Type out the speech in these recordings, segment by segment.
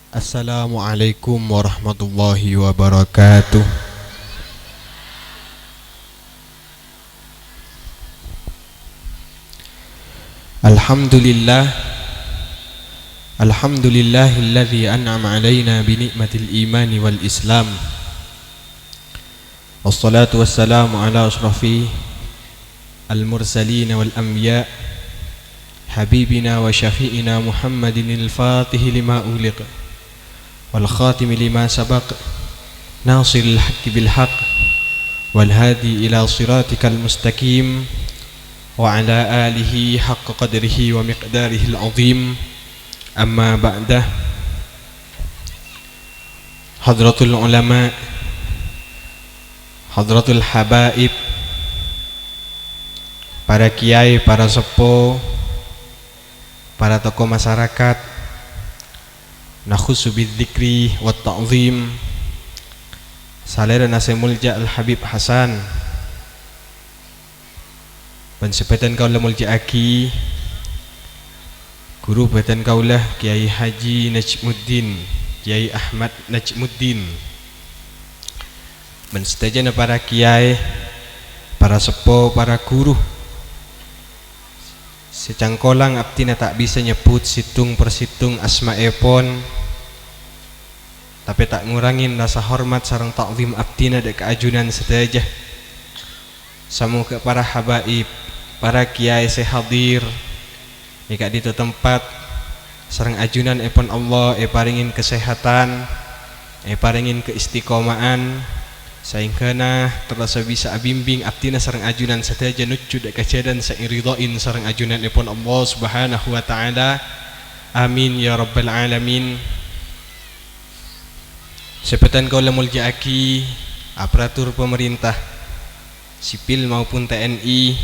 Assalamualaikum warahmatullahi wabarakatuh. Alhamdulillah. Alhamdulillahilladzi an'ama alaina bi ni'matil imani wal islam. Wassalatu wassalamu ala asrafi al-mursalin wal anbiya habibina wa syafi'ina Muhammadin al-fatih lima uliq wal khatim lima sabaq nasiril haqqi bil haqq wal hadi ila siratikal mustaqim wa ala alihi haqqa qadrihi wa miqdarihi al-azim. Amma ba'dah. Hadratul ulama, hadratul habaib, para kiai, para sepuh, para tokoh masyarakat, nakhusu bidzikri wa ta'zim, salera nasi mulja al-habib Hasan, pensepatan kaulah mulja aki, guru batan kaulah Kiai Haji Najmuddin, Kiai Ahmad Najmuddin, pensetajan para kiai, para sepuh, para guru, secangkolang abtina tak bisa nyebut situng persitung asma'epon, tapi tak ngurangin rasa hormat sareng ta'zim abtina dek keajunan sedaja. Samuga para habaib, para kiai sehadir jika di tempat sareng ajunan epon Allah paringin kesehatan, paringin keistiqomaan, sehingga terasa bisa abimbing abtina sareng ajunan sedaja nuju dek kajadan sairidoin sareng ajunan epon Allah subhanahu wa ta'ala. Amin ya rabbal alamin. Sepetan kaulah mulja aki aparatur pemerintah sipil maupun TNI,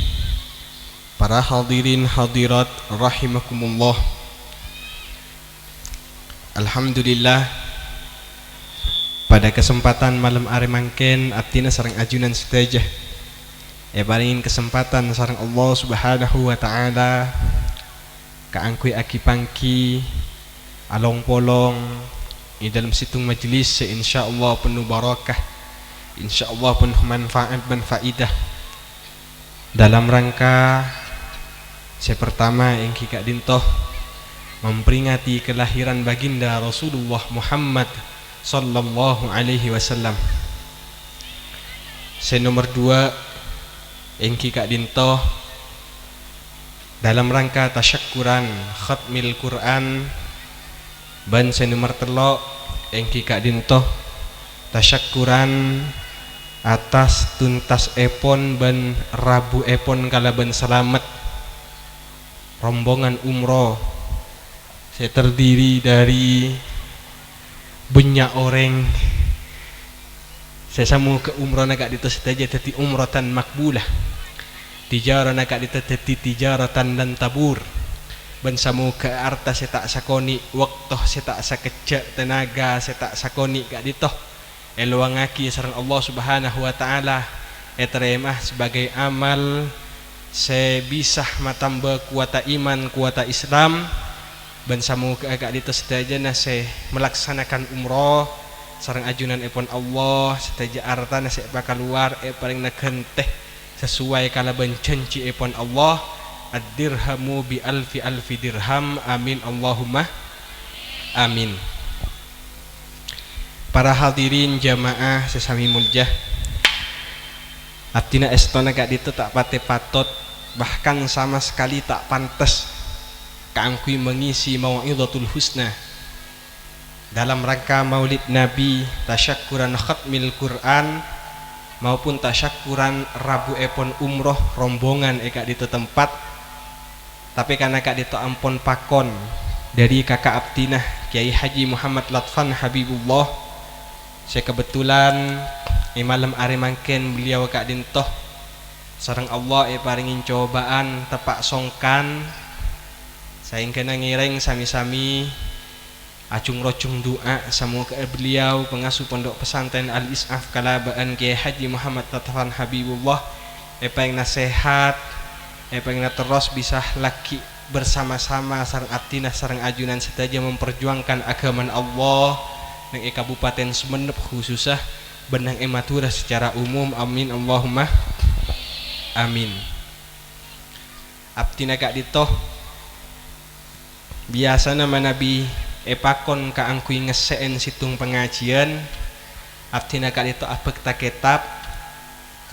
para hadirin hadirat rahimakumullah. Alhamdulillah, pada kesempatan malam hari mangken abtina sareng ajunan sedaja paringin kesempatan sareng Allah subhanahu wa ta'ala kaangkui aki pangki along polong di dalam situng majlis insyaallah penuh barakah, insyaallah penuh manfaat dan faidah. Dalam rangka pertama yang kika dintoh memperingati kelahiran baginda Rasulullah Muhammad sallallahu alaihi wasallam. Nomor 2 yang kika dintoh dalam rangka tasyakkuran khatmil Quran. Ban nomor 3 yang kika dintoh tasyakkuran atas tuntas epon ban rabu epon kalaban selamat rombongan umroh. Saya terdiri dari banyak orang. Saya samu ke umroh nak dito saja tadi umrotan makbulah, tijarah nak dito tadi tijaratan dan tabur. Ben samu ke arta saya tak sakoni waktu saya tak sakejak tenaga saya tak sakoni kak dito eluangaki sareng Allah subhanahu wa ta'ala teremah sebagai amal saya bisa matamba kuata iman kuata Islam. Ben samu ke kak dito saja na saya melaksanakan umroh sareng ajunan epon Allah setaja arta na saya bakal luar paling nakenteh sesuai kalaban janji epon Allah. Ad-dirhamu bi alfi alfi dirham. Amin Allahumma amin. Para hadirin jamaah sesami muljah, abdina estona gak dito tak pate patot, bahkan sama sekali tak pantas kaangkui mengisi mau'izatul husna dalam rangka maulid Nabi, tasyakkuran khatmil Quran maupun tasyakkuran rabu epon umroh rombongan eka dito tempat. Tapi karena kak dito ampon pakon dari kakak abdinah Kiai Haji Muhammad Latfan Habibullah, saya kebetulan malam hari mangken beliau kak dintoh sareng Allah paringin cobaan tepak songkan sehingga ngireng sami-sami acung rocung doa semoga beliau pengasuh pondok pesantren Al-Is'af Kalabaan Kiai Haji Muhammad Latfan Habibullah pengen nasihat pengen terus bisa laki bersama-sama sareng abdina sareng ajunan setaja memperjuangkan agama Allah nang Kabupaten Sumenep khususnya benang Madura secara umum. Amin Allahumma amin. Abdina kak dito biasa nama Nabi epakon kaangkui ngeseen situng pengajian. Abdina kak dito abek ta kitab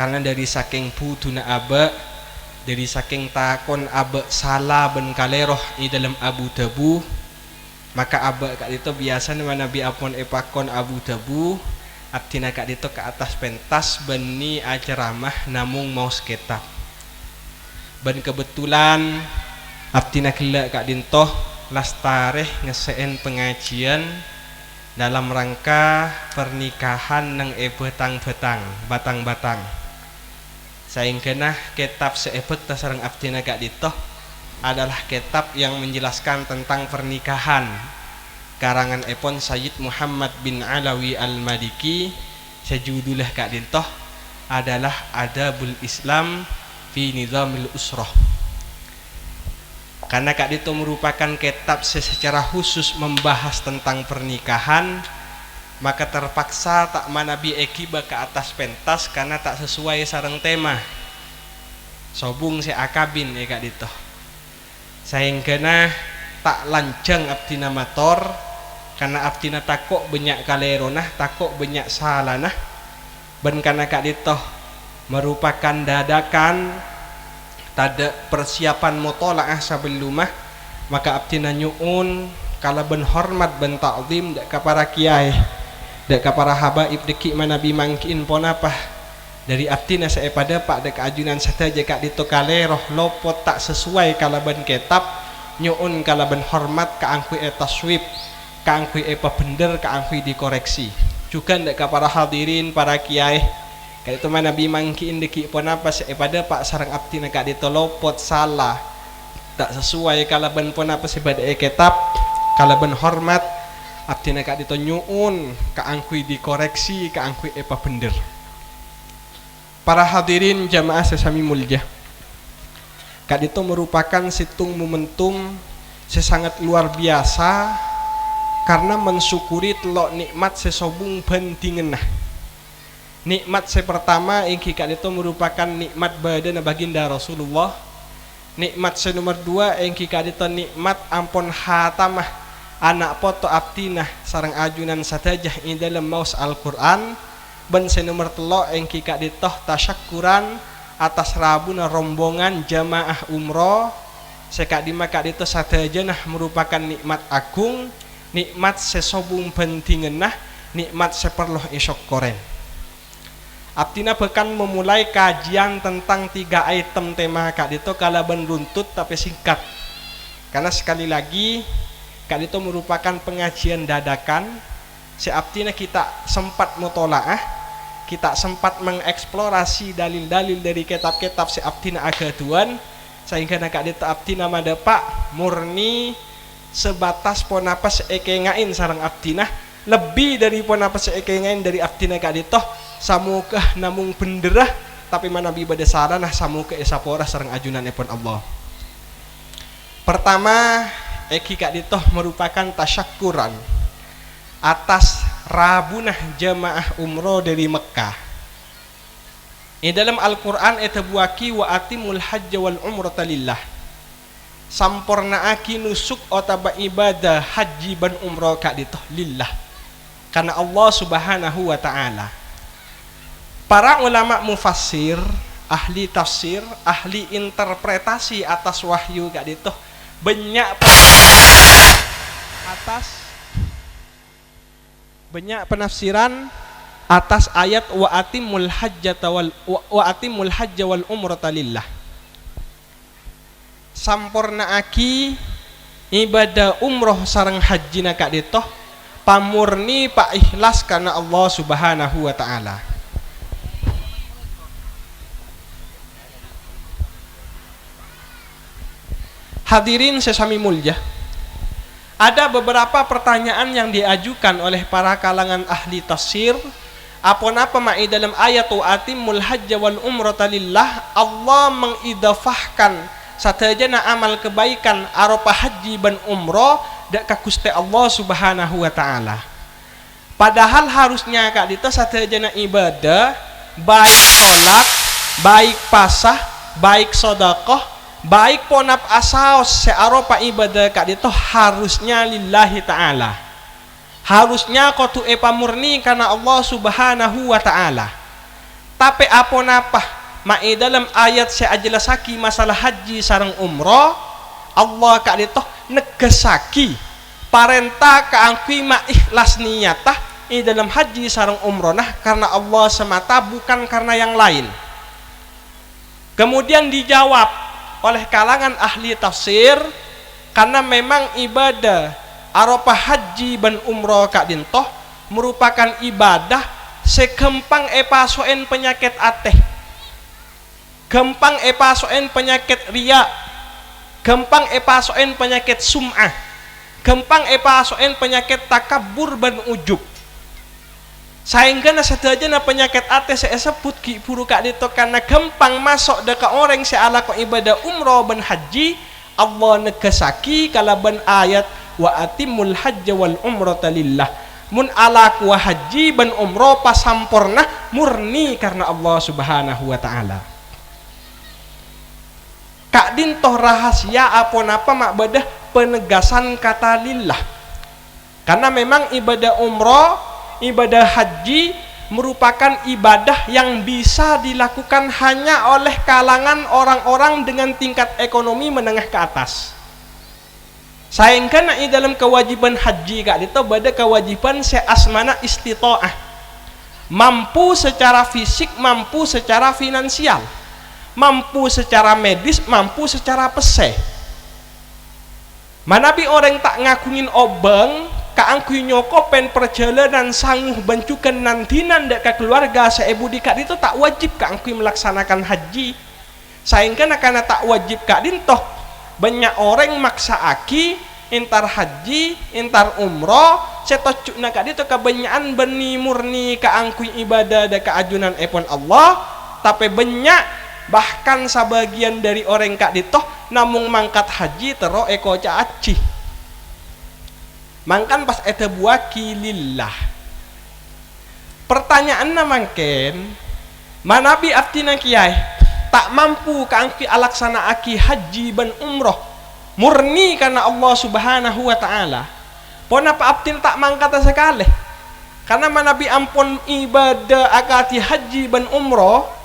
karena dari saking putuna abe, dari saking takon abe salah ben kaleroh di dalam Abu Dabu, maka abe kak dito biasa nama Nabi apon epakon Abu Dabu. Abdina kak dito ke atas pentas beni ajaramah namung mau sekitab. Ben kebetulan abdina kelak kak dintoh lastareh ngeseen pengajian dalam rangka pernikahan nang betang-betang batang-batang. Saingkena kitab seebet tasarang abdina kak dintoh adalah kitab yang menjelaskan tentang pernikahan karangan epon Sayyid Muhammad bin Alawi Al-Maliki. Sejudulah kak dintoh adalah Adabul Islam fi Nizamil Usrah. Karena kak itu merupakan kitab secara khusus membahas tentang pernikahan, maka terpaksa tak manabi ekiba ke atas pentas karena tak sesuai sareng tema. Sobung si akabin ya kak itu. Saingkena tak lancang abdina mator karena abdina takok banyak kaleronah, takok banyak salanah. Ben karena kak itu merupakan dadakan tada persiapan mutolaah sebelumah, maka abdina nyuun kala ben hormat ben ta'zim dak ka para kiai dak ka para habaib deki manabi mangkin pon apa dari abdina saepada pak dak ajunan sataja kak dito kaleroh lopot tak sesuai kala ben kitab nyuun kala ben hormat ka angkui taswib ka angkui pabender ka angkui dikoreksi juga dak ka para hadirin para kiai. Kali itu mana bimangkiin deki pon apa pada pak sarang abdina kak ditolopot salah tak sesuai kalaban pon apa sebada kitab kalaban hormat abdina kak ditonyuun kaangkui dikoreksi kaangkui bener. Para hadirin jamaah sesami mulja, kak itu merupakan situng momentum sesangat luar biasa karena mensyukuri telok nikmat sesobung bandingenah. Nikmat pertama yang kak itu merupakan nikmat badan baginda Rasulullah. Nikmat nomor dua yang kak itu nikmat ampon hatamah anak poto abdinah sarang ajunan satajah in dalam maus Al-Quran. Ben nomor telok yang kak itu tasyakuran atas rabuna rombongan jamaah umroh. Sekak di maka itu satajah nah merupakan nikmat agung, nikmat sesobung pentingenah, nikmat seperloh esok koren. Abdina bahkan memulai kajian tentang 3 item tema kak itu kalaban runtut tapi singkat. Karena sekali lagi kak itu merupakan pengajian dadakan. Si Abdina kita sempat mutolaah, kita sempat mengeksplorasi dalil-dalil dari kitab-kitab si Abdina agaduan. Sehingga kak itu Abdina madapak murni sebatas ponapas ekengain sarang Abdina, lebih dari ponapas ekengain dari Abdina kak itu samukah namung benderah tapi mana bibada sarana samukah esapora sareng ajunan epon Allah. Pertama eki kak ditoh merupakan tasyakuran atas rabunah jamaah umroh dari Mekah. Dalam Al-Quran etabuaki wa atimul hajja wal umrata lillah. Sampurnaaki nusuk otaba ibadah haji ban umroh kak ditoh lillah karena Allah subhanahu wa ta'ala. Para ulama mufassir, ahli tafsir, ahli interpretasi atas wahyu gak dito banyak penafsiran atas ayat wa atimul hajja wal umrata lillah. Sampurnaaki ibadah umroh sareng haji na kak dito pamurni pak ikhlas karena Allah subhanahu wa ta'ala. Hadirin sesami mulja, ada beberapa pertanyaan yang diajukan oleh para kalangan ahli tafsir. Apa ma'i dalam ayat wa atimul hajja wal umrata lillah Allah mengidafahkan satajana amal kebaikan arupa haji ban umroh dak ka Gusti Allah Subhanahu wa taala. Padahal harusnya kak dito satajana ibadah baik sholat, baik pasah, baik sedekah, baik ponap asaos searupa ibadah kak dito harusnya lillahi taala. Harusnya kotu epa murni karena Allah Subhanahu wa taala. Tapi apa napa mai dalam ayat saya jelasaki masalah haji sareng umroh, Allah kak dito negesaki parenta kaangkui ma ikhlas niyatah i dalam haji sareng umroh nah karena Allah semata bukan karena yang lain. Kemudian dijawab oleh kalangan ahli tafsir karena memang ibadah arupa haji ban umroh kak dintoh merupakan ibadah sekempang epasoen penyakit ateh, gampang epasoen penyakit riya, gampang epasoen penyakit sum'ah, gampang epasoen penyakit takabur ban ujub. Sehingga sadajana penyakit ateh saya sebut ki buru kak dito karena gampang masuk deka orang seala ko ibadah umroh ban haji. Allah negesaki kalaban ayat wa atimul hajja wal umrata lillah. Mun ala ku haji ban umroh pasampurna murni karena Allah Subhanahu wa taala. Kak dintoh rahasia apa-napa mak badah penegasan kata lillah. Karena memang ibadah umroh, ibadah haji merupakan ibadah yang bisa dilakukan hanya oleh kalangan orang-orang dengan tingkat ekonomi menengah ke atas. Sayangkan i dalam kewajiban haji kak dito bada kewajiban seasmana istita'ah. Mampu secara fisik, mampu secara finansial, mampu secara medis, mampu secara pese. Manabi orang tak ngakungin obeng kaangkui nyokopen perjalanan sangguh bencukan nantinan dek ke keluarga seebudi kak itu tak wajib kaangkui melaksanakan haji. Sayangkan karena tak wajib kak dintoh banyak orang maksa aki intar haji, intar umroh setocuk nak kak itu kebanyakan beni murni kaangkui ibadah dek keajunan epon Allah. Tapi banyak bahkan sebagian dari orang kak ditoh namung mangkat haji tero eko caci mangkan pas eta buaki lillah. Pertanyaan mangken manabi artina kiai tak mampu kaangki alaksana aki haji ban umroh murni karena Allah Subhanahu wa taala. Ponapa aptin tak mangkata sekali karena manabi ampun ibadah akati haji ban umroh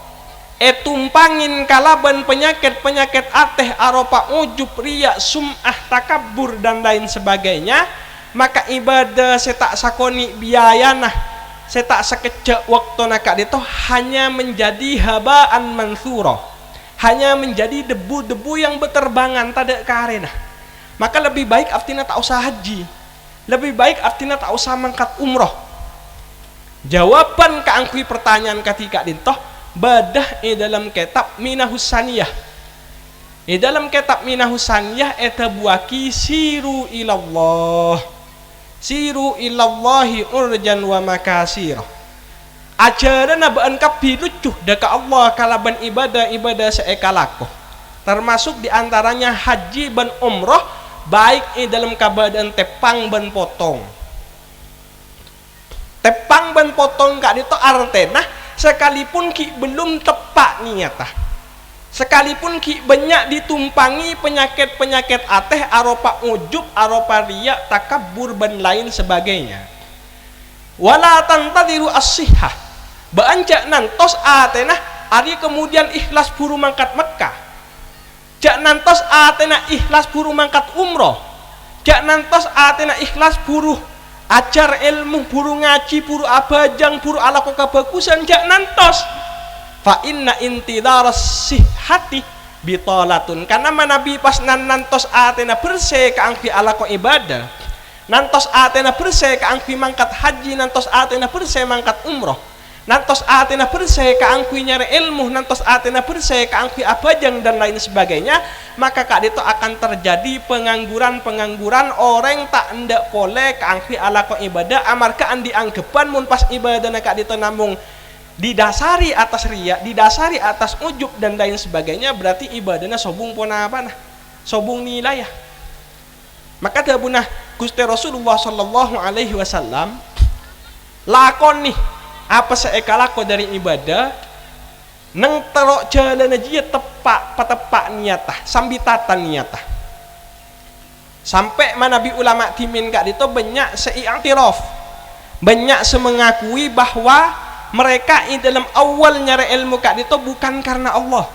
tumpangin kalaban penyakit-penyakit ateh aropa ujub riya sum'ah takabur dan lain sebagainya, maka ibadah setak sakoni biayana setak sekejap waktu nakak itu hanya menjadi habaan mansura, hanya menjadi debu-debu yang berterbangan tidak karena. Maka lebih baik artinya tak usah haji, lebih baik artinya tak usah mangkat umroh. Jawaban keangkui pertanyaan ketika dintoh badah dalam kitab Minahus Saniyah. Dalam kitab Minahus Saniyah eta buaki siru ilallah. Siru ilallahi urjan wa makasirah. Ajaran baan kapi lucuh deka Allah kalaban ibadah-ibadah seekalako. Termasuk diantaranya haji ban umroh baik dalam keadaan tepang ban potong. Tepang ban potong kak itu artena sekalipun ki belum tepat niatah, sekalipun ki banyak ditumpangi penyakit-penyakit ateh aropa ujub, aropa riya, takabur dan lain sebagainya. Wala tantadiru as-sihah. Beanjak nantos atena ari kemudian ikhlas buru mangkat Mekah. Jak nantos atena ikhlas buru mangkat umroh. Jak nantos atena ikhlas buru ajar ilmu, buru ngaji, buru abajang, buru ala kebagusan jak nantos. Fa inna intidaras sihhati bitolatun. Karena manabi pas nantos atena bersih kaangfi ala ko ibadah, nantos atena bersih kaangfi mangkat haji, nantos atena bersih mangkat umroh, nantos atena bersih kaangfi nyari ilmu, nantos atena bersih kaangfi abajang dan lain sebagainya, maka kak itu akan terjadi pengangguran orang tak ndak boleh kaangfi ala ko ibadah amarkaan dianggepan mun pas ibadah kak itu namung didasari atas riya, didasari atas ujub dan lain sebagainya, berarti ibadahnya sobung pona apa nah, sobung nilai ya. Maka tabunah Gusti Rasulullah sallallahu alaihi wasallam lakon nih apa seekalako dari ibadah neng terok jalan aja tepak patepak niatah sambitatan niatah sampai manabi ulama timin kak itu banyak sei'tiraf, banyak semengakui bahwa mereka di dalam awal nyari ilmu kak itu bukan karena Allah.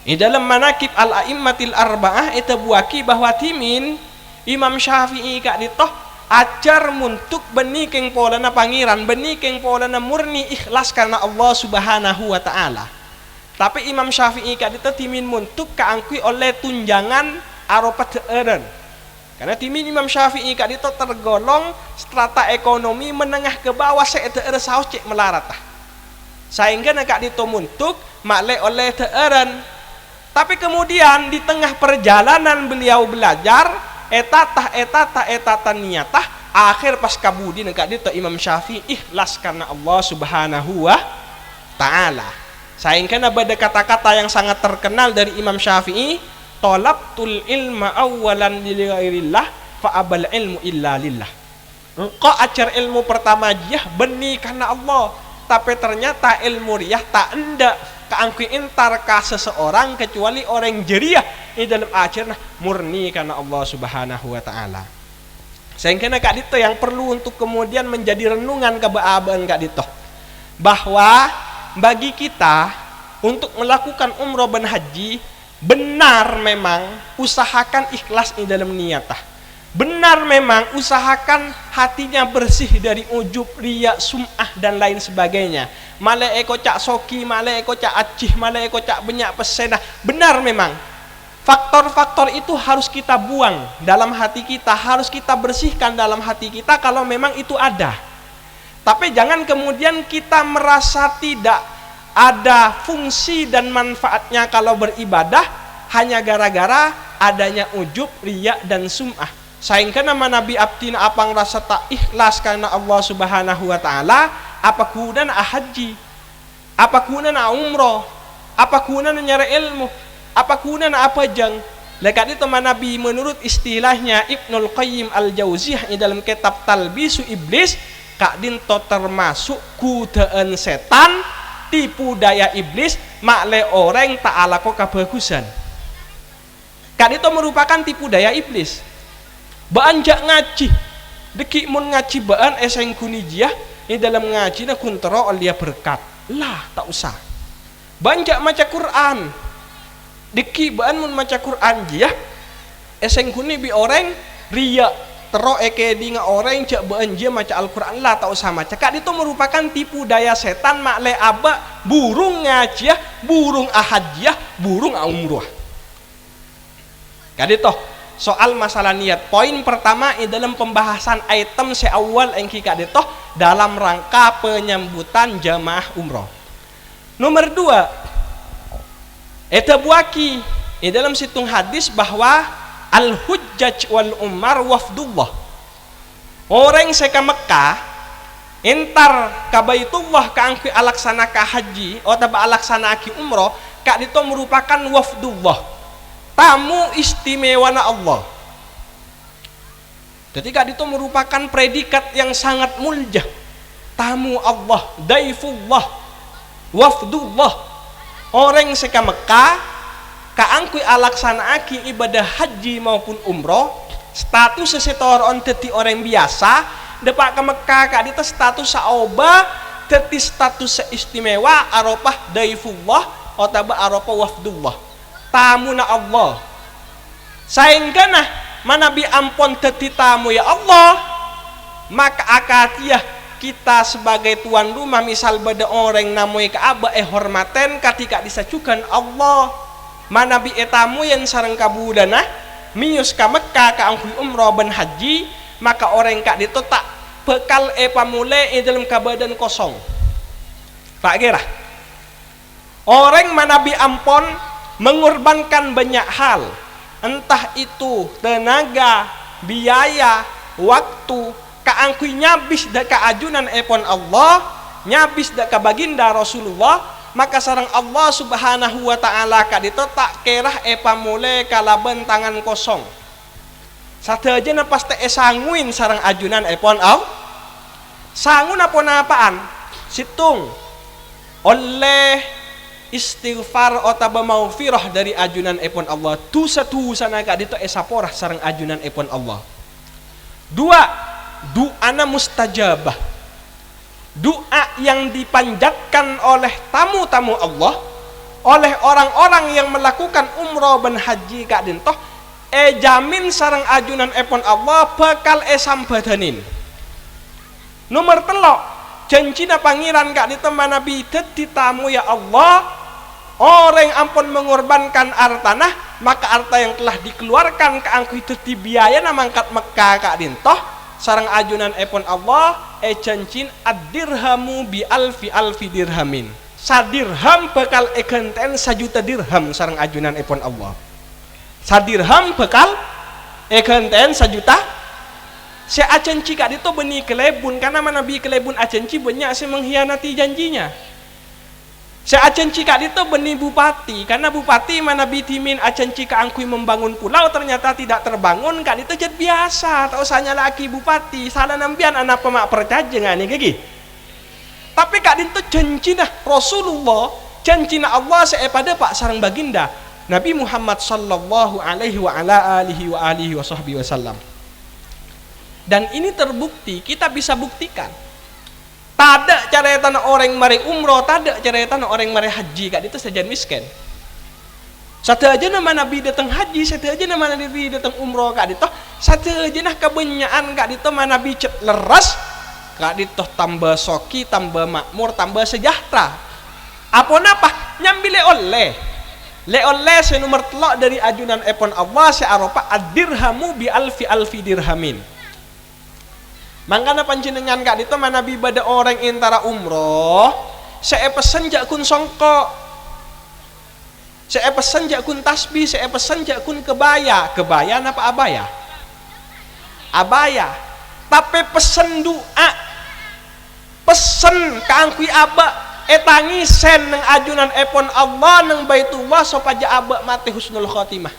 Di dalam manakib al-a'immatil arba'ah itu buaki bahwa timin Imam Syafi'i kak itu ajar muntuk benih keng polana pangeran, benih keng polana murni ikhlas karena Allah subhanahu wa ta'ala. Tapi Imam Syafi'i kak itu timin muntuk keangkui oleh tunjangan aropat teeren. Karena timin Imam Syafi'i kak itu tergolong strata ekonomi menengah ke bawah seeter saus cek melaratah. Sehingga kak itu muntuk maklek oleh teeren. Tapi kemudian di tengah perjalanan beliau belajar etata niatah akhir pas kabudi kak itu Imam Syafi'i ikhlas karena Allah subhanahu wa ta'ala. Sehingga ada kata-kata yang sangat terkenal dari Imam Syafi'i, talabtul ilma awalan li ghairillah fa abal ilmu illa lillah. Engkau ajar ilmu pertama aja benih karena Allah, tapi ternyata ilmu riyah tak enda keangkui intar ka seseorang kecuali orang jeriah di dalam ajarna murni karena Allah subhanahu wa ta'ala. Sehingga kak dito yang perlu untuk kemudian menjadi renungan kebaabaan kak dito, bahwa bagi kita untuk melakukan umroh dan haji benar memang usahakan ikhlas di dalam niatah, benar memang usahakan hatinya bersih dari ujub, riya, sum'ah dan lain sebagainya. Malai eko cak soki, malai eko cak acih, malai eko cak banyak pesenah. Benar memang faktor-faktor itu harus kita buang dalam hati kita, harus kita bersihkan dalam hati kita kalau memang itu ada. Tapi jangan kemudian kita merasa tidak ada fungsi dan manfaatnya kalau beribadah hanya gara-gara adanya ujub, riya dan sum'ah. Sehingga nama Nabi Abdina apang rasa tak ikhlas karena Allah subhanahu wa ta'ala, apa guna na haji, apa guna na umroh, apa guna na nyari ilmu, apa guna na apa jang. Lekat itu Nabi menurut istilahnya Ibnul Qayyim Al-Jauziyah dalam kitab Talbisu Iblis, kak dinto termasuk kudaan setan, tipu daya iblis, makle orang tak alako kebagusan. Kak itu merupakan tipu daya iblis. Beanjak ngaji, deki mun ngaji baan eseng kunijiyah ini dalam ngaji na kuntro dia berkat lah tak usah. Banjak maca Quran, deki baan mun maca Quran jiyah eseng kuni bi orang riya tero eke di nga orang cak baan jia maca Al-Quran lah tak usah maca. Kak itu merupakan tipu daya setan makle aba burung ngajiyah, burung ahadiyah, burung umrah. Kak itu soal masalah niat, poin pertama dalam pembahasan item seawal yang kita detoh dalam rangka penyambutan jamaah umroh. Nomor 2, eta buaki dalam situng hadis bahwa al-hujjaj wal umar wafdullah. Orang seka Mekah entar ka Baitullah ka angki alaksana ka haji atau alaksana ki umroh, kak dito merupakan wafdullah, tamu istimewa na Allah. Ketika itu merupakan predikat yang sangat mulia, tamu Allah, daifullah, wafdullah. Orang seka Mekah kaangkui alaksana aki ibadah haji maupun umroh, status sesetoron teti orang biasa, depak ke Mekah kak itu status saoba, teti status seistimewa aropah daifullah atau aropah wafdullah, tamu na Allah. Sehingga nah manabi ampon teti tamu ya Allah, maka akatiyah kita sebagai tuan rumah misal beda orang namoi Ka'bah hormaten ketika disajukan Allah manabi etamu yang sareng kabudana mius ka Mekah ka angkui umroh ben haji, maka orang kak itu tak bekal pamule dalam kabadan kosong. Pak kira orang manabi ampon mengorbankan banyak hal, entah itu tenaga, biaya, waktu, kaangkui nyabis dan keajunan epon Allah, nyabis dak ka baginda Rasulullah, maka sareng Allah Subhanahu wa taala kadito tak kerah pamule kalaban tangan kosong. Sadayana pasti sanguin sareng ajunan epon sangun apaan situng oleh istighfar otaba maufirah dari ajunan epon Allah, tusa naga dito esaporah sareng ajunan epon Allah. Dua, doana mustajabah, doa yang dipanjatkan oleh tamu-tamu Allah, oleh orang-orang yang melakukan umroh dan haji kak dintoh jamin sareng ajunan epon Allah bakal sambadanin. Nomor telok, janjina pangeran kak dito manabi dadi tamu ya Allah, orang ampun mengorbankan artanah, maka harta yang telah dikeluarkan ke angku itu biaya na mangkat Mekah kak dintoh sarang ajunan epon Allah jancin ad-dirhamu bi alfi dirhamin, sadirham bakal genten 1 juta dirham sarang ajunan epon Allah. Sadirham bakal genten 1 juta. Si acenci kak dito beni kelebun, karena manabi kelebun acenci banyak si mengkhianati janjinya. Si acenci kak dito beni bupati, karena bupati manabi timin acenci kak angkui membangun pulau ternyata tidak terbangun, kak dito jadi biasa, tak usahnya lagi bupati, salah nampian anak pemak percaya ngani gigi. Tapi kak dito janji nah Rasulullah, janji nah Allah pada pak sarang baginda Nabi Muhammad sallallahu alaihi wa ala alihi wasallam. Dan ini terbukti, kita bisa buktikan. Tada caretan orang mari umroh, tada caretan orang mari haji, kak itu saja miskin. Satu aja nama Nabi datang haji, satu aja nama Nabi datang umroh, kak itu satu aja nah kebenyaan kak itu mana Nabi cet leras, kak itu tambah soki, tambah makmur, tambah sejahtera. Apa napa nyambile oleh senomor telok dari ajunan epon Allah searopa ad-dirhamu bi alfi dirhamin. Mangkana panjenengan kak dito manabi bada orang intara umroh, saya pesen jakun songkok, saya pesen jakun tasbih, saya pesen jakun kebaya napa abaya, tapi pesen doa, pesen kaangkui aba etangi sen neng ajunan epon Allah neng baitullah sopaja aba mati husnul khotimah.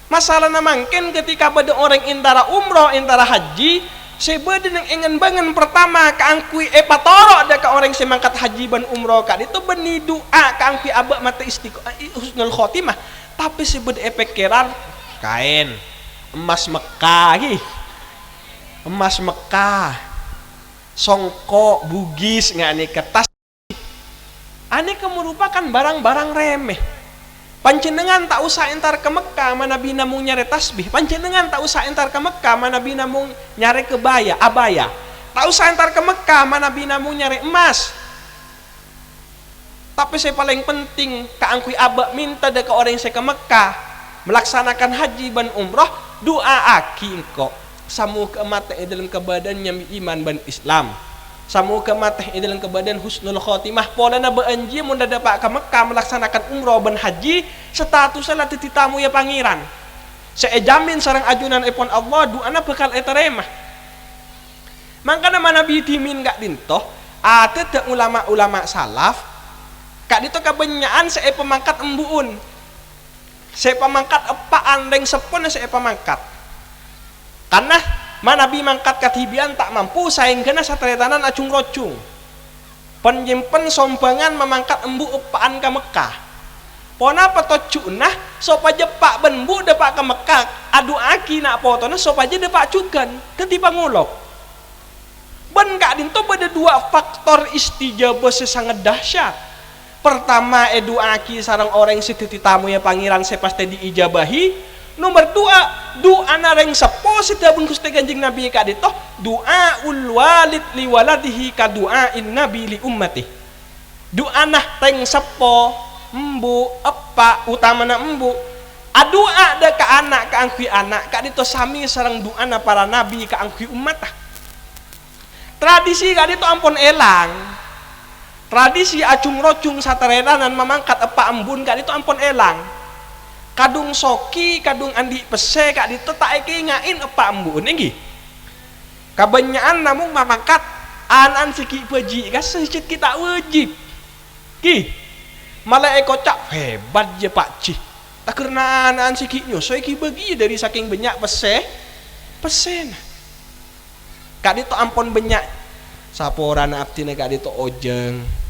Masalah namangkin ketika pada orang intara umroh intara haji sebeda yang ingin bangun pertama kaangkui patoro ada ke orang semangkat haji ban umroh kak itu beni doa kaangkui abak mata husnul khotimah, tapi sebeda pikiran kain emas Mekah songkok bugis ngani kertas ane merupakan barang-barang remeh. Panjenengan tak usah entar ke Mekah mana Nabi namung nyari tasbih, panjenengan tak usah entar ke Mekah mana Nabi namung nyari kebaya abaya, tak usah entar ke Mekah mana Nabi namung nyari emas. Tapi saya paling penting kaangkui abak minta dek orang yang saya ke Mekah melaksanakan haji ban umrah, doa aki engkau samu ke mata dalam kebadannya iman ban Islam, samu ke mata dalam kebadan husnul khotimah, pola na beanji mun dapat ke Mekah melaksanakan umrah ban haji statusnya lah titamu ya pangeran. Saya jamin sarang ajunan epon Allah doana bakal eteremah. Mangkana mana Nabi timin gak dintoh ada tak ulama-ulama salaf kak dito kebenyaan saya pemangkat embuun, saya pemangkat epaan reng sepun saya pemangkat karena mana Nabi mangkat katibian tak mampu saing kena satretanan acung rocung penjimpen sombangan memangkat embu upaan ke Mekah pona petocuna sopaja pak benbu depak ke Mekah adu aki nak potona sopaja depak cukan tadi pangulok ben kak dinto pada dua faktor istijabah sangat dahsyat. Pertama edu aki sarang orang setiti tamu ya pangeran saya pasti diijabahi. Nomor dua, doa nareng sepo sedabun Gusti Kanjeng Nabi kak dito, doa ul walid li waladihi ka doa in nabi li ummati. Doa nah teng sepo embu apa utama na embu. Doa ada ka anak ka angkui anak kak dito sami sarang doa na para nabi ka angkui umat. Tradisi kak dito ampun elang. Tradisi acung rocung saterenanan memangkat apa embun kak dito ampun elang. Kadung soki, kadung andi pese kak dito tak eki ngain apa embun ngi. Kebanyakan namun memangkat anan siki peji kan sedikit kita wajib ki malah kocak hebat je pak cih tak karena anan siki nyosoi ki bagi dari saking banyak pesen kak dito ampon banyak saporan abdi kak dito ojeng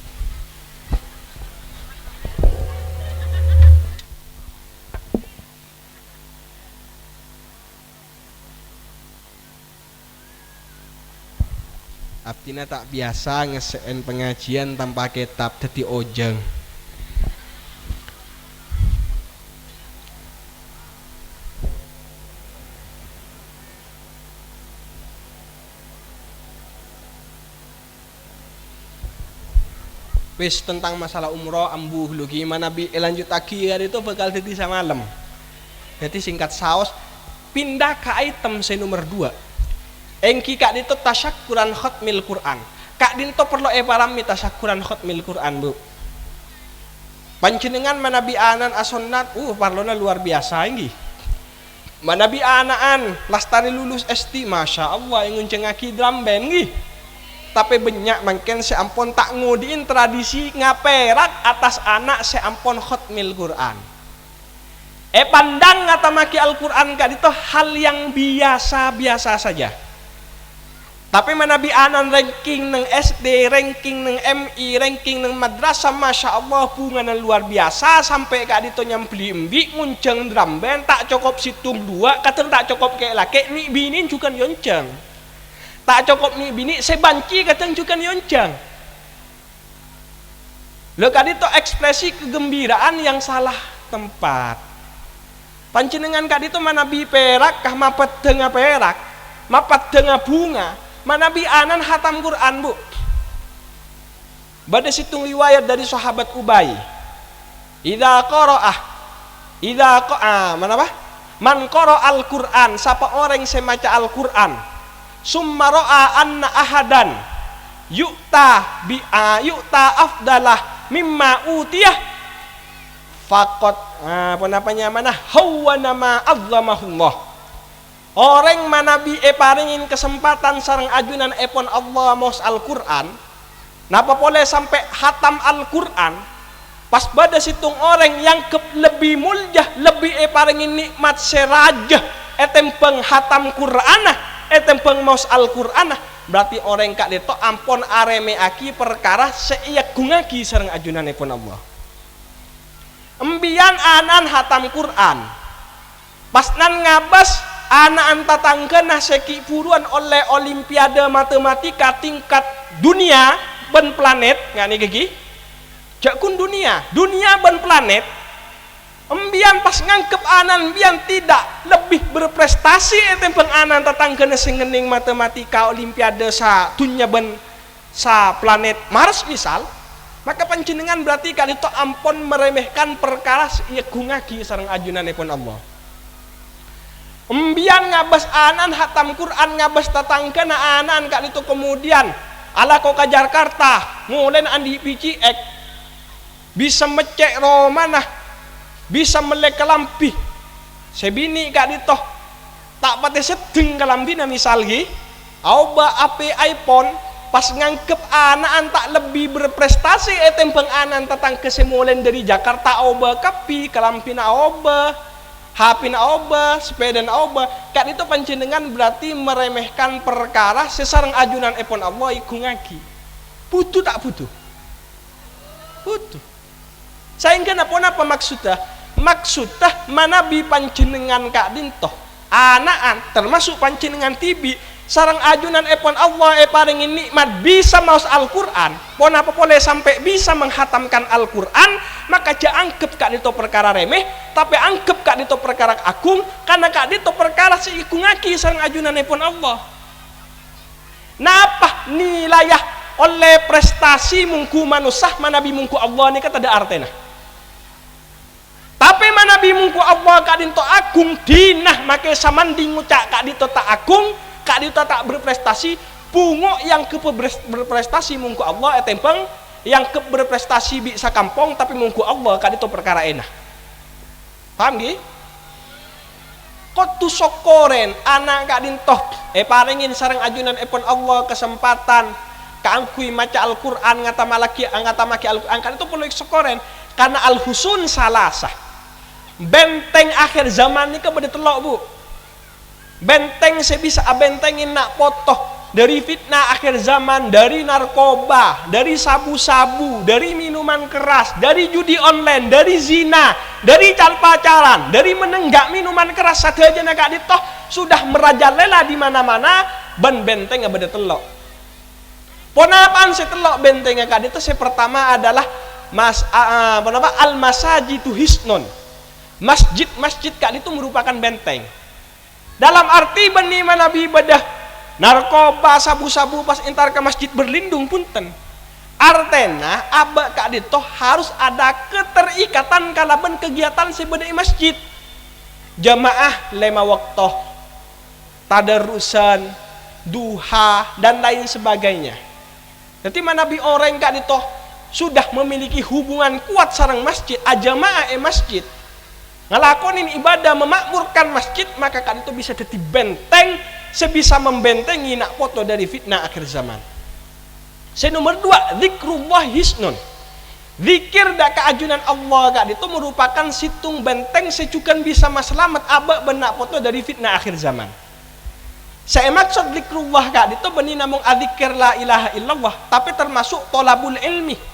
Abdina tak biasa ngeseen pengajian tanpa kitab dadi ojeng. Wis tentang masalah umroh ambuh lu gimana bi lanjut lagi hari itu bakal jadi samalam. Jadi singkat saus pindah ke item saya nomor 2. Engki kak dito tasyakuran khatmil Quran. Kak dito perlu parami tasyakuran khatmil Quran bu. Panjenengan manabi anan asonnat, parlona luar biasa inggi. Manabi anaan lastari lulus ST, masya Allah yang nguncengaki drum band nggi. Tapi banyak mungkin seampun tak ngudiin tradisi ngaperak atas anak seampun khatmil Quran. Pandang ngatamaki Al-Quran kak dito hal yang biasa-biasa saja. Tapi manabi anan ranking ng SD, ranking ng MI, ranking ng madrasah, masya Allah bunga ng luar biasa sampai kak dito nyampli embi ngunceng drum band tak cukup situng 2 kata tak cukup kayak laki ni bini juga yonceng tak cukup ni bini sebanci kata juga yonceng lo kak dito ekspresi kegembiraan yang salah tempat panjenengan kak dito manabi perak kah mapat dengan perak mapat dengan bunga manabi anan hatam Quran bu. Pada situng riwayat dari sahabat Ubay. Idza mana apa? Man qara al-Quran, siapa orang yang membaca Al-Quran. Summa ra'a anna ahadan yu'ta afdalah mimma utiyah faqat hawa nama azzamahullah. Orang manabi paringin kesempatan sarang ajunan epon Allah mos Al-Quran napa boleh sampai hatam Al-Quran pas pada situng orang yang lebih mulia lebih paringin nikmat serajah etempeng hatam Qur'anah etempeng mos Al-Quranah berarti orang kak deto ampon areme aki perkara seiyak gungaki sarang ajunan epon Allah embian anan hatam Quran pas nan ngabas anak antatangga nah seki puruan oleh olimpiade matematika tingkat dunia ben planet ngani gigi jakun dunia ben planet embian pas ngangkep anan embian tidak lebih berprestasi etempeng anan tatangga nah sengening matematika olimpiade sa dunia ben sa planet Mars misal maka panjenengan berarti kali itu ampun meremehkan perkara iya gungagi sareng ajunanipun Allah. Embian ngabas anan hatam Quran ngabas tatangga na anan kali itu kemudian ala kau ke Jakarta ngulen andi pici bisa mecek romanah bisa melek kelampi sebini kak ditoh tak pate sedeng kelampi na misalgi auba ape iPhone pas ngangkep anan tak lebih berprestasi etempeng anan tatang kesemulen dari Jakarta auba kapi kelampi na auba HP na oba, sepeda na oba, kat itu panjenengan berarti meremehkan perkara sesarang ajunan epon Allah iku ngaki. Butuh tak butuh? Butuh. Sehingga apa maksudnya? Maksudnya manabi panjenengan kak dintoh anaan termasuk panjenengan tibi sarang ajunan epon Allah paringin nikmat bisa maus Al-Quran pon apa boleh sampai bisa menghatamkan Al-Quran maka jangan anggap kak dito perkara remeh tapi anggap kak dito perkara agung karena kak dito perkara seikungaki sarang ajunan epon Allah napa nilayah oleh prestasi mungku manusah manabi mungku Allah ini kata ada artena tapi manabi mungku Allah kak dito agung dinah make samanding ngucak kak dito tak agung kak dito tak berprestasi bungo yang berprestasi mungku Allah etempeng yang berprestasi bisa kampung tapi mungku Allah kak dito perkara enak paham gi? Kok tu sokoren anak kak dintoh paringin sarang ajunan epon Allah kesempatan kaangkui maca Al-Quran ngata maki Al-Quran kan itu perlu sekeren karena al-husun salasah benteng akhir zaman ini kepada telok bu benteng saya bisa bentengin nak potoh dari fitnah akhir zaman, dari narkoba, dari sabu-sabu, dari minuman keras, dari judi online, dari zina, dari pacaran, dari menenggak minuman keras satu aja nak ditoh sudah merajalela di mana-mana ban benteng abade telok. Ponapaan saya telok benteng yang itu saya pertama adalah al-masajidu hisnun. Masjid kak itu merupakan benteng. Dalam arti benih Nabi ibadah narkoba sabu-sabu pas entar ke masjid berlindung punten. Artena aba kak dito harus ada keterikatan kalaban kegiatan sebedai masjid. Jamaah 5 waktu, tadarusan, duha dan lain sebagainya. Jadi Nabi orang kak dito sudah memiliki hubungan kuat sareng masjid, ajamaah masjid. Ngelakonin ibadah memakmurkan masjid maka kan itu bisa jadi benteng sebisa membentengi nak foto dari fitnah akhir zaman. Nomor 2 zikrullah hisnun. Zikir dak keajunan Allah kak itu merupakan situng benteng secukan bisa maslamat abak benak foto dari fitnah akhir zaman. Saya maksud zikrullah kak itu benih namung adzikir la ilaha illallah tapi termasuk tolabul ilmi.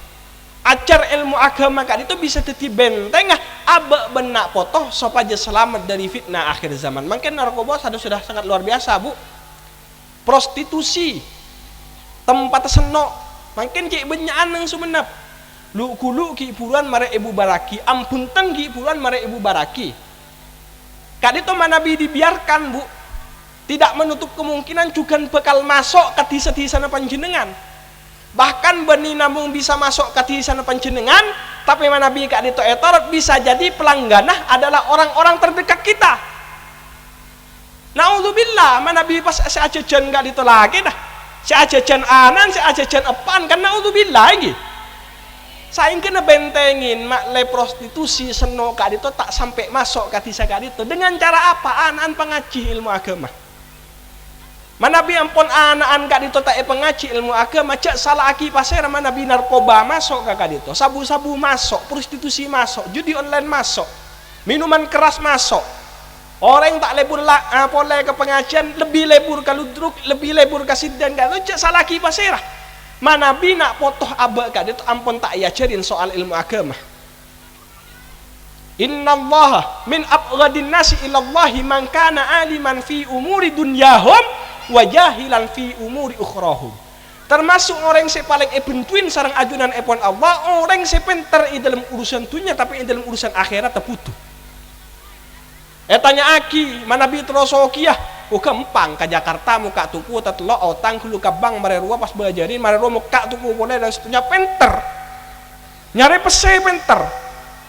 Ajar ilmu agama kan itu bisa jadi benteng abak benak potoh supaya selamat dari fitnah akhir zaman. Mungkin narkoba sudah sangat luar biasa bu. Prostitusi, tempat senok, mungkin cik benyaan yang sumenap. Lu kulu ki puruan mare ibu baraki, ampun tenggi puruan mare ibu baraki. Kan itu Nabi dibiarkan bu, tidak menutup kemungkinan juga bakal masuk ke desa-desa panjenengan. Bahkan benih namung bisa masuk ke sana panjenengan tapi Nabi kak dito etorot bisa jadi pelangganah adalah orang-orang terdekat kita. Naudzubillah Nabi pas seajajan kak dito lagi dah seajajan anan seajajan epan kan naudzubillah lagi saya kena bentengin makle prostitusi seno kak dito tak sampai masuk ke desa kak dito dengan cara apa anan pengaji ilmu agama. Nabi ampun anak-anak kak dito tak pengaji ilmu agama cak salah aki pasir Nabi narkoba masuk kak dito sabu-sabu masuk prostitusi masuk judi online masuk minuman keras masuk orang tak lebur boleh ke pengajian lebih lebur ke ludruk lebih lebur ke siddan kak itu cak salah aki pasir Nabi nak potoh abak kak dito ampun tak yajarin soal ilmu agama. Innallaha min abghadin nasi ilallahi man kana aliman fi umuri dunyahum wajahilan fi umuri ukhrahum. Termasuk orang yang paling bentuin sarang ajunan epon Allah orang yang pinter dalam urusan dunia tapi dalam urusan akhirat terputus. Tanya aki Nabi terosokiah gampang ke Jakarta muka tuku tatlo otang kulu ke bank marerua pas belajarin marerua muka tuku boleh dan seterusnya pinter nyari pese pinter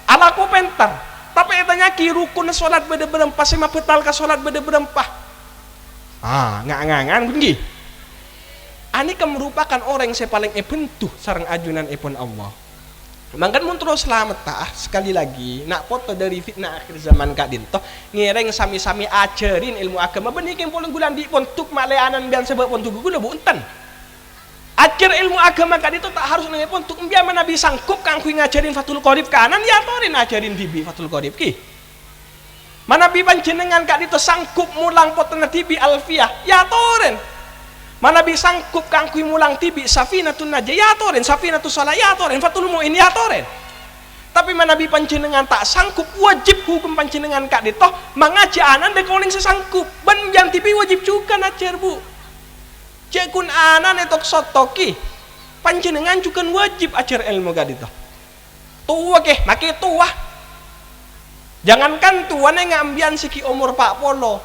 alaku pinter tapi tanya ki rukun sholat beda berempah sema betal ke sholat beda berempah ngangan bunyi. Ani merupakan orang yang paling bentuh sarang ajunan epon Allah. Mangkan mun terus selamat sekali lagi nak foto dari fitnah akhir zaman kak dinto ngereng sami-sami ajarin ilmu agama benikin polong gulan di pontuk maleanan biar sebab pontuk gula bunten. Ajar ilmu agama kak dinto tak harus nang pontuk biar Nabi sangkup kang kui ngajarin Fathul Qorib kanan ya torin ajarin bibi Fathul Qorib ki. Nabi panjenengan kak dito sangkup mulang potena tibi alfiyah ya toren. Nabi sangkup kang kui mulang tibi safinatun najah ya toren safinatus salah ya toren fatul muin ya toren. Tapi Nabi panjenengan tak sangkup wajib hukum panjenengan kak dito mengaji anan de kauling sesangkup ban yang tibi wajib juga najar bu. Cekun anan etok sotoki panjenengan juga wajib ajar ilmu kak dito. Tua ke make tua. Jangankan tuan yang ngambian siki umur Pak Polo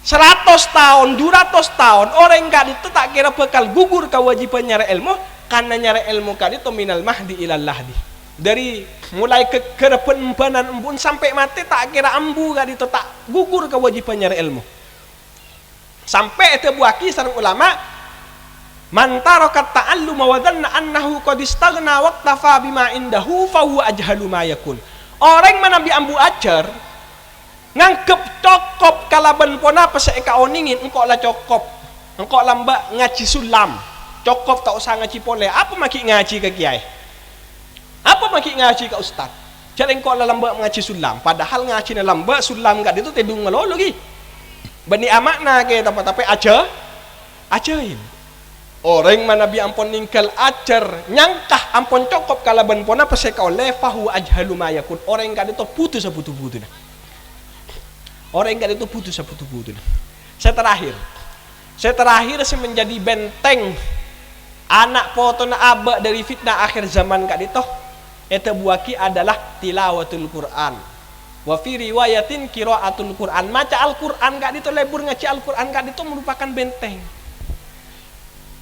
100 tahun, 200 tahun orang kali itu tak kira bakal gugur kewajiban nyari ilmu karena nyari ilmu kali itu minal mahdi ilal lahdi dari mulai ke kerepen embun sampai mati tak kira ambu kali itu tak gugur kewajiban nyari ilmu sampai itu buaki sareng ulama man taraka ta'allum wa dhanna annahu qad istaghna waqtafa bima indahu fa huwa ajhalu ma yakun. Orang Nabi ambu ajar ngangkep cokop kalaban pona apa seeka oningin engkau lah cokop engkau lambak ngaji sulam Cukup tak usah ngaji pole. Apa maki ngaji ke kiai? Apa maki ngaji ke ustaz? Jalan kau lamba ngaji sulam. Padahal ngaji lamba sulam kat itu tedung ngelolo lagi. Bani amakna ke tapi ajain. Orang mana bi ampun ningkal ajar nyangkah ampun cukup kalaban pona pasai kau lefahu ajhalu mayakun. Orang kat itu putus sebutu-butu. Orang kat itu putus sebutu-butu. Saya terakhir saya menjadi benteng anak potona aba dari fitnah akhir zaman kat itu. Eta buaki adalah tilawatul Quran. Wa fi riwayatin qiraatul Quran. Maca Al-Quran kat itu lebur ngaji Al-Quran kat itu merupakan benteng.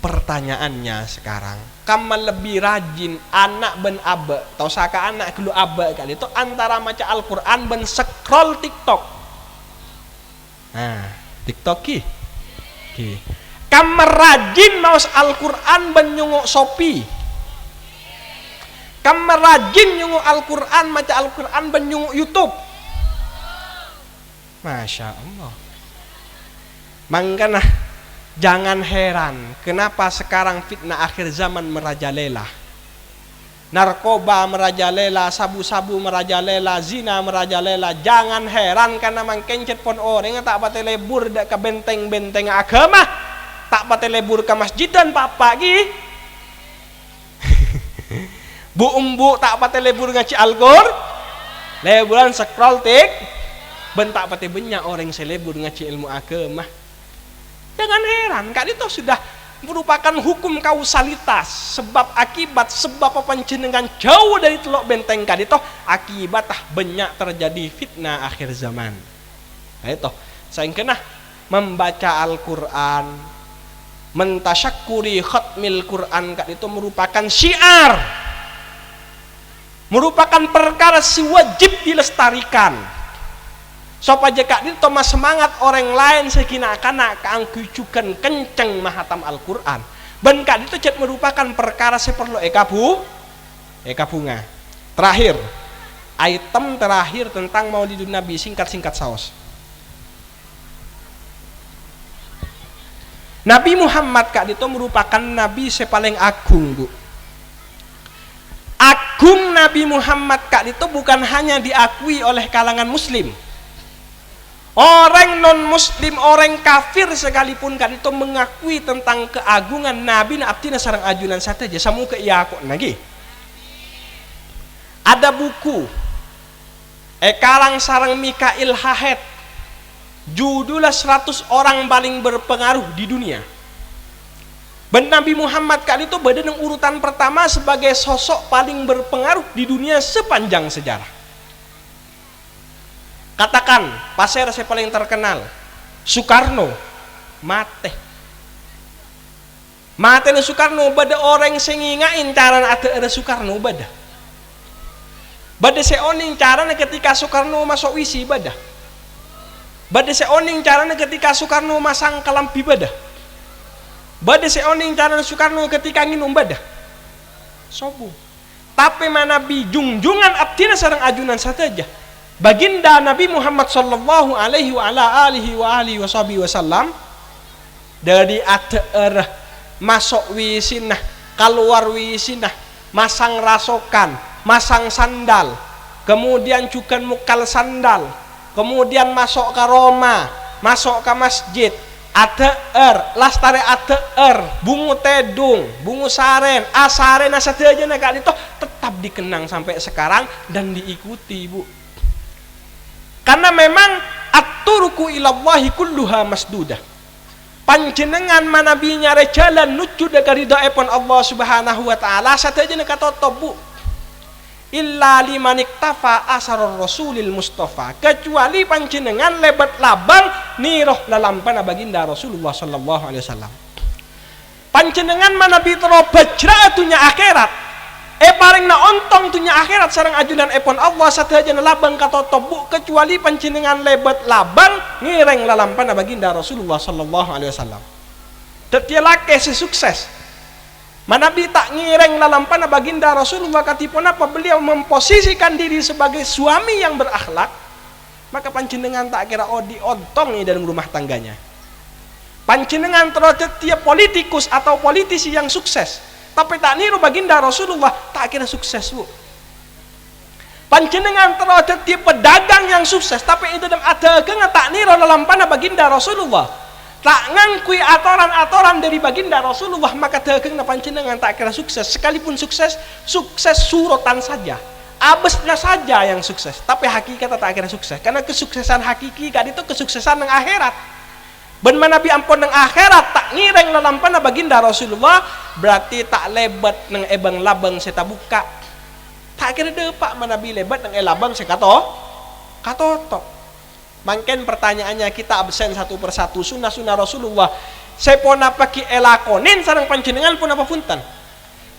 Pertanyaannya sekarang, kamu lebih rajin anak ben aba, atau saka anak kelu aba kat itu antara maca Al-Quran ben scroll TikTok. Nah, TikTok ki. Kamu rajin maus Al-Quran ben nyunguk Shopee. Kamu rajin nyunguk Al-Quran, maca Al-Quran ben nyunguk YouTube. Masya Allah. Makanya jangan heran kenapa sekarang fitnah akhir zaman merajalela. Narkoba merajalela, sabu-sabu merajalela, zina merajalela. Jangan heran karena mangkencet pon orang tak pate lebur dak ke benteng-benteng agama, tak pate lebur ke masjid dan pagi. Bu tak pate lebur ngaji Al-Qur, leburan scroll tik, bentak pate banyak orang selebur ngaji ilmu agama. Jangan heran, kan itu sudah merupakan hukum kausalitas, sebab akibat, sebab panjenengan jauh dari telok benteng kan itu akibat banyak terjadi fitnah akhir zaman. Nah itu, saya kena membaca Al-Quran, mentasyakuri khatmil Quran kan itu merupakan syiar, merupakan perkara si wajib dilestarikan. Supaya kak itu mas semangat orang lain sekina-kana keangkucukan kenceng mahatam Al-Quran. Ben kak itu cet merupakan perkara seperlu eka bunga. Terakhir, item terakhir tentang Maulidun Nabi, singkat-singkat saos. Nabi Muhammad kak itu merupakan nabi sepaling agung, Bu. Agung Nabi Muhammad kak itu bukan hanya diakui oleh kalangan muslim. Orang non muslim, orang kafir sekalipun kan itu mengakui tentang keagungan Nabi na abdina sarang ajunan saja samu ke iakok lagi. Ada buku kalang sarang Mikail Hahed, judulnya 100 orang paling berpengaruh di dunia. Ben Nabi Muhammad kali itu berada di urutan pertama sebagai sosok paling berpengaruh di dunia sepanjang sejarah. Katakan pasir saya paling terkenal Soekarno mate Soekarno bada orang sengingain cara ada Soekarno bada seoning caranya ketika Soekarno masuk wisi bada seoning caranya ketika Soekarno masang kelampi bada seoning caranya Soekarno ketika nginum bada sobu. Tapi mana junjungan abdina sareng ajunan saja baginda Nabi Muhammad sallallahu alaihi wa ala alihi wasallam dari ater masuk wisinah keluar wisinah masang rasokan masang sandal kemudian juga mukal sandal kemudian masuk ke Roma masuk ke masjid ater lastare ater bungu tedung bungu saren asaren asadeja nak itu tetap dikenang sampai sekarang dan diikuti, Bu. Karena memang at-turuku ilallahi kulluha masdudah. Panjenengan manabi nyare jalan nuju dari doaipun Allah Subhanahu wa taala sateja nek katotobu. Illa liman iktafa asarur rasulil mustafa. Kecuali panjenengan lebat labang niroh lalampana baginda Rasulullah sallallahu alaihi wasallam. Panjenengan manabi terobat jra'atunya akhirat. Paling na ontong tunya akhirat sarang ajunan epon Allah sateja labang katotobu kecuali panjenengan lebat labang ngireng lalampan baginda Rasulullah sallallahu alaihi wasallam. Tetia lake sesukses. Manabi tak ngireng lalampan baginda Rasulullah katipun apa beliau memposisikan diri sebagai suami yang berakhlak, maka panjenengan tak kira odi ontong dalam rumah tangganya. Panjenengan terus tiap politikus atau politisi yang sukses, tapi tak niru baginda Rasulullah, tak kira sukses, Bu. Panjenengan terus tiap pedagang yang sukses, tapi itu dalam adagang tak niru dalam panah baginda Rasulullah, tak ngangkui atoran-atoran dari baginda Rasulullah, maka dagang panjenengan tak kira sukses. Sekalipun sukses suratan saja, abesnya saja yang sukses, tapi hakikat tak kira sukses. Karena kesuksesan hakiki kan itu kesuksesan yang akhirat. Ben manabi ampun nang akhirat tak ngireng lalampana baginda Rasulullah, berarti tak lebat nang ebang labang seta buka. Tak kira depak manabi lebat nang elabang sekato katoto. Mangken pertanyaannya kita absen satu persatu sunnah Rasulullah. Saya pun apa ki elakonin sarang panjenengan pun apa punten.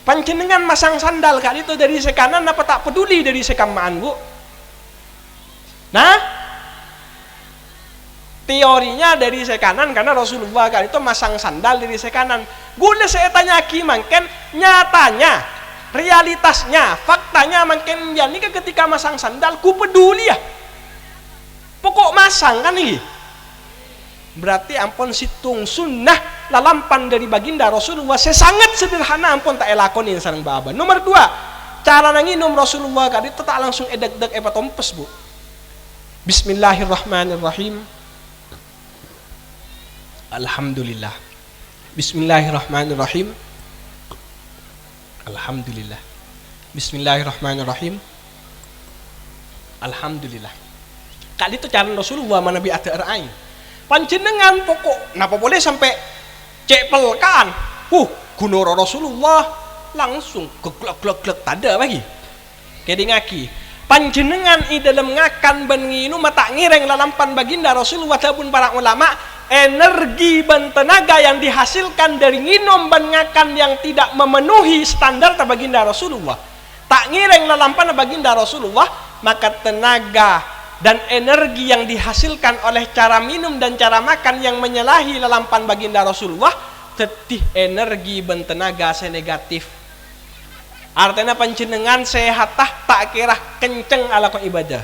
Panjenengan masang sandal kali itu dari sekanan apa tak peduli dari sekamaan, Bu. Nah, teorinya dari sekanan karena Rasulullah kali itu masang sandal dari sekanan. Guna saya tanya ki mangken nyatanya, realitasnya, faktanya mangken ya ini ketika masang sandal ku peduli ya. Pokok masang kan ini. Berarti ampun situng sunnah lalampan dari baginda Rasulullah saya sangat sederhana ampun tak elakonin sareng baba. Nomor 2, cara nanginum Rasulullah kali itu tak langsung edek-edek tompes, Bu. Bismillahirrahmanirrahim. Alhamdulillah. Bismillahirrahmanirrahim. Alhamdulillah. Bismillahirrahmanirrahim. Alhamdulillah. Kali itu cara Rasulullah mana bi ada ain. Panjenengan pokok napa boleh sampai cepelkan. Gunoro Rasulullah langsung geglek-geglek tada lagi. Kedingaki. Panjenengan i dalam ngakan ben nginu mata ngireng lalampan baginda Rasulullah ataupun para ulama, energi dan tenaga yang dihasilkan dari nginum dan ngakan yang tidak memenuhi standar baginda Rasulullah, tak ngireng lalampan baginda Rasulullah, maka tenaga dan energi yang dihasilkan oleh cara minum dan cara makan yang menyalahi lalampan baginda Rasulullah, tetih energi dan tenaga senegatif. Artinya panjenengan sehat tak kira kenceng ala ko ibadah.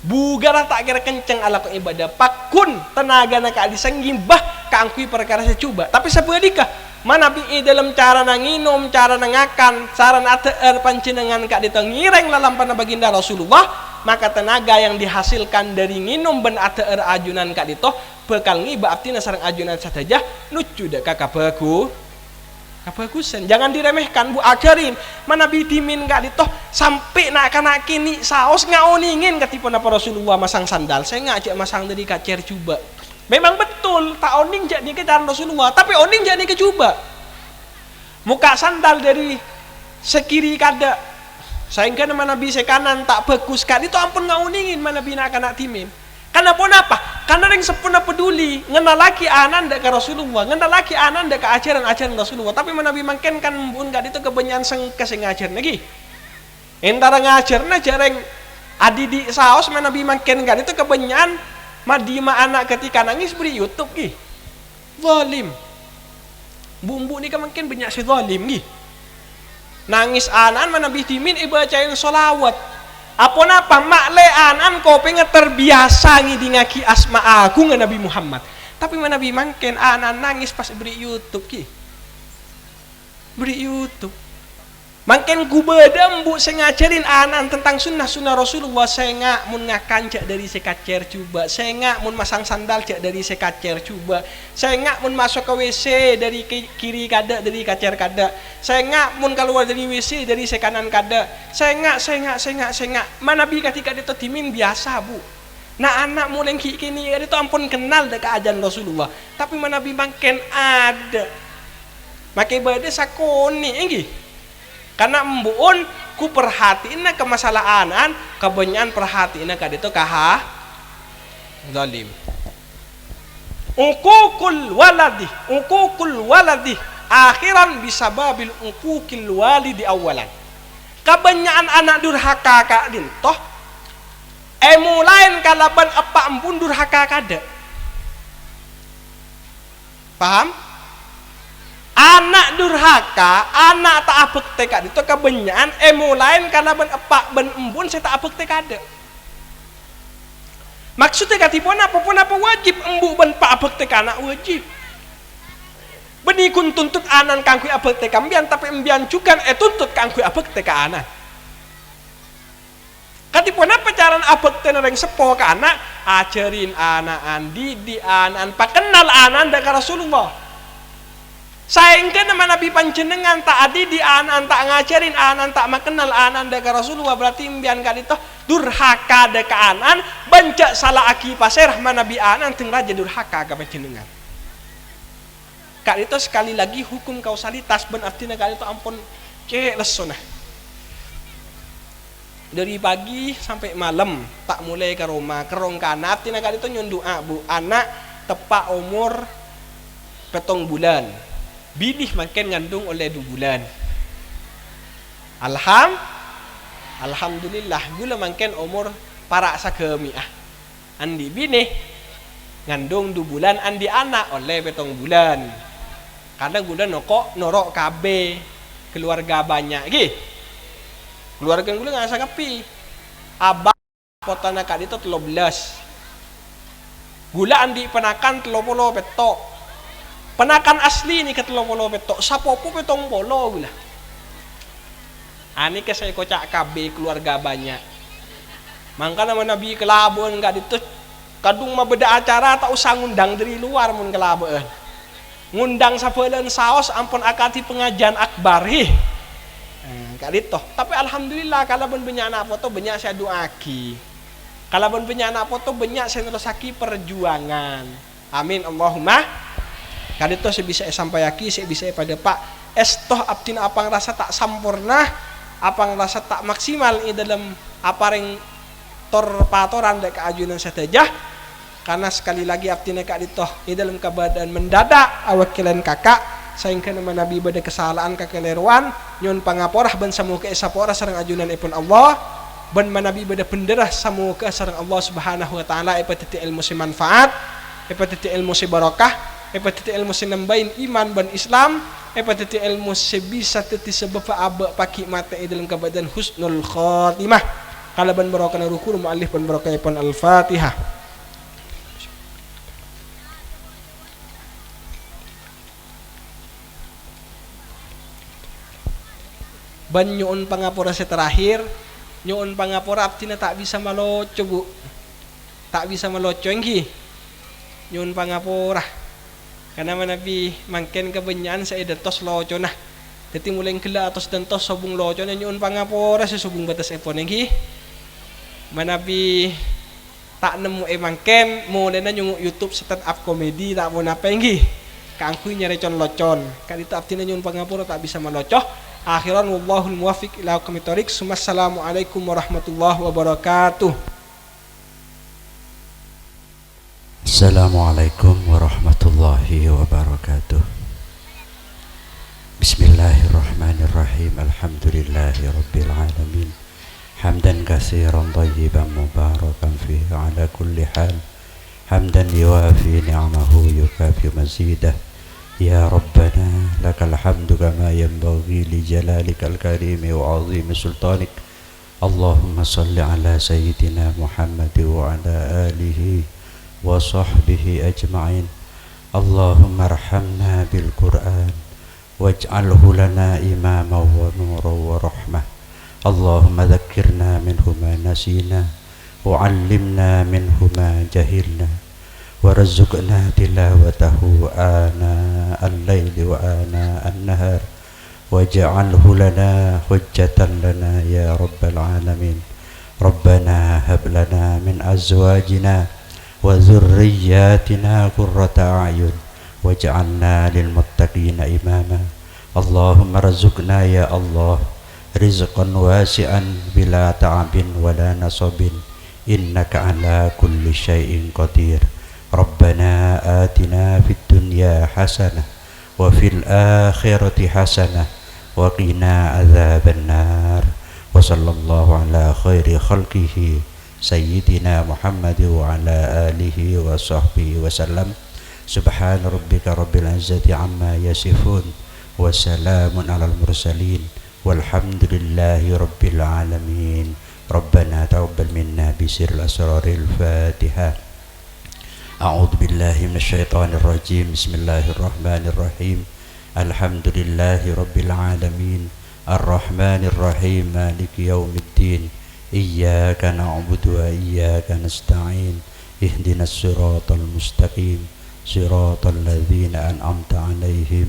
Bugara tak kira kenceng ala ko ibadah. Pakun tenaga nak disengimbah kaangkui perkara saya coba. Tapi sabadikah mana bi dalam cara nanginum, cara nangakan, cara nateer panjenengan kak ditengireng lalampan baginda Rasulullah, maka tenaga yang dihasilkan dari nginum ben ateer ajunan kak dito bekal ngibah artinya sareng ajunan saja lucu dak kakak bagus. Kebagusan, jangan diremehkan, Bu. Ajarin mana bitimin gak ditoh sampai nak kini saos ngaoningin ketipu napa Rasulullah masang sandal. Saya ngajak masang dari kacer coba. Memang betul tak oning jadi kejar Rasulullah, tapi oning jadi kecoba. Muka sandal dari sekiri kada. Sehingga mana bi sekanan tak bagus kali itu ampun ngaoningin mana bina kanak timin. Karena pun apa? Karena yang sepuna peduli ngenal lagi anan dek Rasulullah, ngenal lagi anan dek ajaran-ajaran Rasulullah. Tapi menabi mangken kan mbun gak itu kebenyan sengkes ngajar lagi. Entara ngajarna jareng adidi saos menabi mangken gak itu kebenyan madima anak ketika nangis beri YouTube ki. Zalim. Bumbu ni kan mungkin banyak si zalim ki. Nangis anan menabi timin ibacain solawat. Apa napa makleanan kau pengen terbiasa ngidingaki asma agung Nabi Muhammad. Tapi Nabi mangken anak nangis pas beri YouTube ki. Beri YouTube. Mangken gubedam Bu saya ngajarin anak tentang sunnah Rasulullah. Saya ngak mun ngakan jak dari sekacer coba. Saya ngak mun masang sandal jak dari sekacer coba. Saya ngak mun masuk ke WC dari kiri kada dari kacer kada. Saya ngak mun keluar dari WC dari sekanan kada. Saya ngak. Mana bi ketika itu timin biasa, Bu. Nah anak mulai kini itu ampun kenal dekat ajan Rasulullah. Tapi mana bi mangken ada. Makai bade sakoni enggi. Karena mbuun ku perhatiin ke masalahaanan kebanyakan perhatiin ka dito kaha zalim. Uqukul waladi akhiran bisababil uqukil walidi awalan. Kebanyakan anak durhaka ka dintoh mulai kalaban apa ampun durhaka kada. Paham? Anak durhaka, anak tak abek tekad itu kebanyakan mulai karena ben epak ben embun saya tak abek tekad. Maksudnya katipun apa wajib embu ban pa abek teka anak wajib. Benikun tuntut anan kangkui abek teka mbian tapi mbian juga tuntut kangkui abek teka anan. Katipun apa cara abek tenereng sepo ke anak ajarin anaan didi anan pakenal anan daka Rasulullah. Saengkeun nama Nabi panjenengan tak adi di anan tak ngajarin anan tak makenal anan daka Rasulullah berarti mbian kali toh durhaka daka anan bancak salah aki paserah Nabi anan teng raja durhaka ka panjenengan. Kali itu sekali lagi hukum kausalitas ben artinya kali itu ampun lesonah. Dari pagi sampai malam tak mulai ke rumah kerong kana artinya kali itu nyundua bu anak tepak umur 7 bulan. Bidih makin ngandung oleh 2 bulan. Alhamdulillah gula makin umur para sakemi andi bini ngandung 2 bulan andi anak oleh 7 bulan. Karena gula norok KB keluarga banyak gi. Keluarga gula ngasa kapi. Abah kota nak itu 13. Gula andi penakan 30 petok. Penakan asli ini ke 30 petok, sapopo petong polo gula. Ani ke saya kocak KB keluarga banyak. Mangka nama Nabi kelabon enggak ditu kadung mah beda acara tak usah ngundang dari luar mun kelabon. Ngundang sapeuleuh saos ampun akati pengajian akbar hi. Enggak ditu. Tapi alhamdulillah kalaban banyak anak foto banyak saya doaki. Kalaban banyak anak foto banyak saya nerusaki perjuangan. Amin Allahumma. Kali itu saya bisa sampaikan, saya bisa pada Pak estoh abdin apang rasa tak sempurna, apang rasa tak maksimal ini dalam apa yang patoran dek ajunan setajah. Karena sekali lagi abdin kak ditoh ini dalam keadaan mendadak awakilan kakak, sehingga nama Nabi pada kesalahan kekeliruan, nyon pangaporah ban samu ke esapora sareng ajunan ipun Allah, ban manabi pada penderah samu ke sareng Allah Subhanahu wa taala ipatiti ilmu si manfaat, ipatiti ilmu si barokah. Epatiti ilmu sinambain iman ban Islam, epatiti ilmu sebisa teti sebab abak paki mata dalam keadaan husnul khatimah. Kalaban barokah rukun muallif ban barokah pun Al-Fatihah. Ban nyuun pangapura terakhir, nyuun pangapura abtina tak bisa maloco bu, tak bisa maloco enggi. Nyuun pangapura. Karena Nabi mangken kebenyaan saya detos loco nah. Jadi mulai gela atas dentos sobung loco na nyun pangapora sa subung batas epon enggi. Manabi tak nemu mangken mulai na yung YouTube stand up comedy tak mo napa enggi. Kaangkuy nyari locon. Kadito aptina nyun pangapora tak bisa maloco. Akhiran wallahul muwaffiq ila aqwamit thoriq. Assalamualaikum warahmatullahi wabarakatuh. Assalamualaikum warahmatullahi wabarakatuh. Bismillahirrahmanirrahim. Alhamdulillahi rabbil alamin. Hamdan katsiran thayyiban mubarakan fihi ala kulli hal. Hamdan yuwafi ni'amahu yukafi mazidah. Ya Rabbana lakal hamdu kama yanbaghi li jalalikal karimi wa azimi sultanik. Allahumma salli ala sayyidina Muhammad wa ala alihi wa sahbihi ajma'in. Allahumma arhamna bil Qur'an waj'alhu lana imama wa nura wa rahmah. Allahumma dhakkirna minhu ma nasina wa 'allimna minhu ma jahilna warzuqna tilawatahu ana al-laili wa ana an-nahar waj'alhu lana hujjatan lana ya rabbal alamin. Rabbana hab lana min azwajina wa dzurriyyatina qurrata a'yun waj'alna lil muttaqina imama. Allahumma rzuqna ya Allah rizqan wasi'an bila ta'abin wala nasabin innaka ala kulli syai'in qadir. Rabbana atina fid dunya hasanah wa fil akhirati hasanah wa qina adzaban nar. Wa sallallahu ala khairi khalqihi Sayyidina Muhammad wa ala alihi wa sahbihi wa sallam. Subhana rabbika rabbil izzati amma yasifun wa salamun alal mursalin walhamdulillahi rabbil alamin. ربنا تقبل منا بسر الأسرار الفاتحة. أعوذ بالله من الشيطان الرجيم. بسم الله الرحمن الرحيم. الحمد لله رب العالمين الرحمن الرحيم مالك يوم الدين إياك نعبد وإياك نستعين اهدنا الصراط المستقيم صراط الذين أنعمت عليهم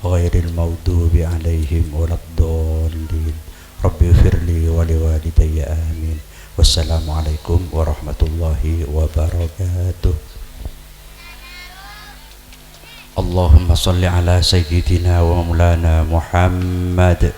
غير المغضوب عليهم ولا الضالين. رب اغفر لي ولوالدي آمين. والسلام عليكم ورحمة الله وبركاته. اللهم صل على سيدنا ومولانا محمد